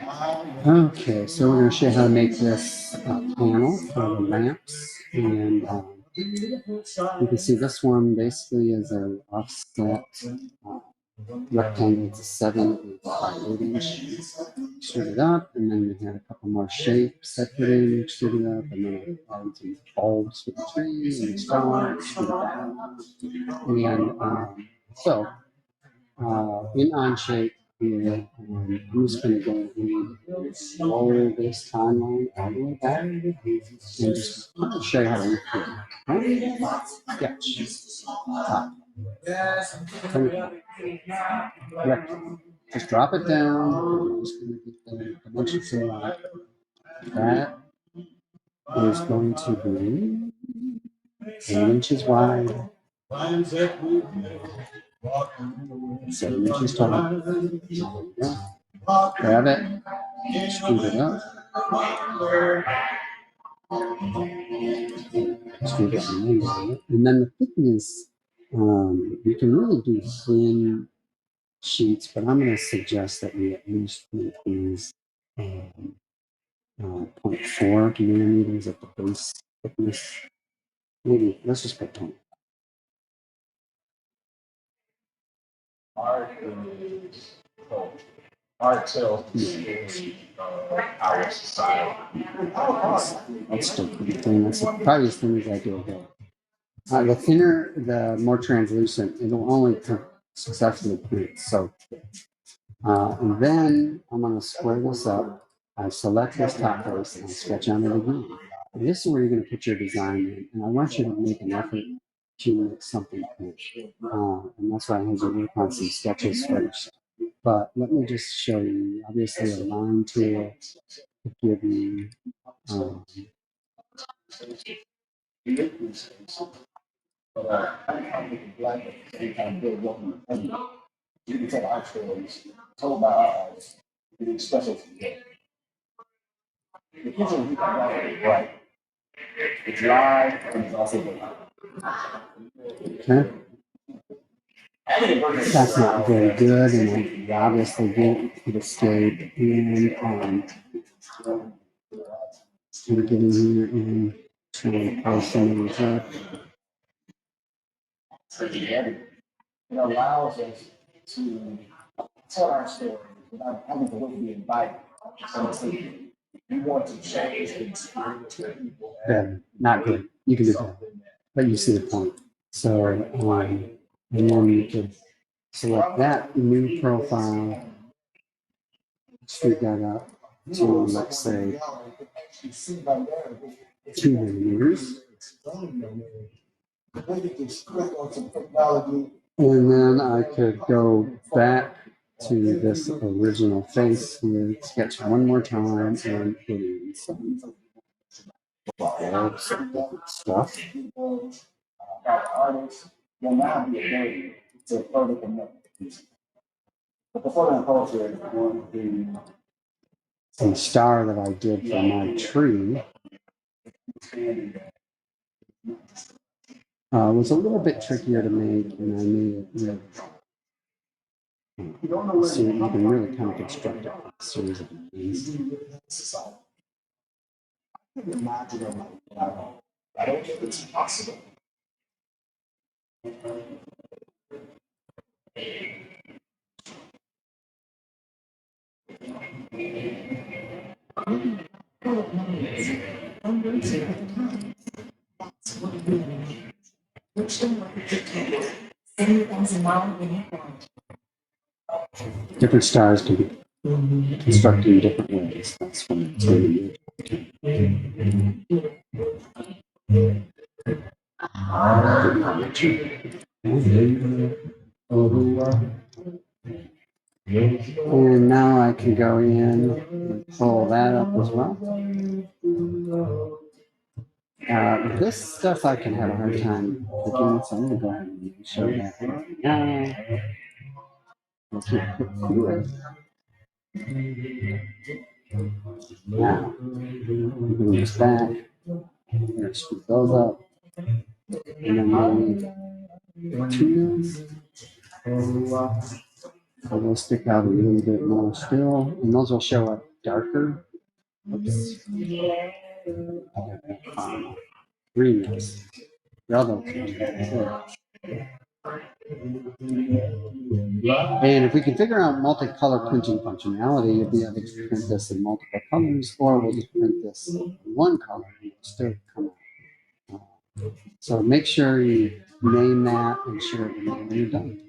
Okay, so we're going to show you how to make this panel for the lamps, and you can see this one basically is an offset uh, rectangle. It's a 7 by 8 inch. Shoot it up, and then we had a couple more shapes I put in, shoot it up, and then I added some bulbs for the tree and the star, shoot it back up. And so in Onshape here, I'm just going to go ahead and lower this timeline all the way back and just show you how to recreate. Right? Sketch. Top. Turn it up. Rectangle. Just drop it down. I'm just going to get the dimensions in line. That is going to be 8 inches wide, 7 inches tall. Grab it, scoot it up, scoot it in, and then the thickness. You can really do thin sheets, but I'm going to suggest that we at least make these 0.4 millimeters at the base thickness. Maybe let's just put 20. Art tells our society. That's still pretty thin. That's probably as thin as I do here. The thinner, the more translucent. It'll only successfully print. So, and then I'm going to square this up. I select this top face and I sketch on it again. And this is where you're going to put your design in. And I want you to make an effort to make something cool. And that's why I had you work on some sketches first. But let me just show you. Obviously, a line tool to give you. You can tell our stories told by our eyes. It is special to you. The picture we got right. It's live and it's also okay. That's not very good, and I obviously didn't escape. And we're getting here and trying to place some of these up. It allows us to tell our story without having to look the invite. You want to change the experience that people have. Better, not good. You can do that, but you see the point. So, and then you could select that new profile, shoot that up to, let's say, 2 millimeters. And then I could go back to this original face here, sketch one more time, and put in some bulbs and different stuff. Artists will now be able to further connect. But the photo and culture is going to be some star that I did for my tree. Was a little bit trickier to make, and I made it with, so you can really kind of construct a series of things. I don't think it's possible. Different stars can be constructed in different ways. That's what it's going to and now I can go in and pull that up as well. This stuff I can have a hard time picking, so I'm going to go ahead and show that right now. I can't click through it. Now, I'm going this back. I'm going to scoop those up. And then maybe 2 mils. So they'll stick out a little bit more still, and those will show up darker. Oops. Remix. Bravo. And if we can figure out multicolor printing functionality, you'll be able to print this in multiple colors, or we'll just print this in one color and it'll still come out. So make sure you name that and share it with me when you're done.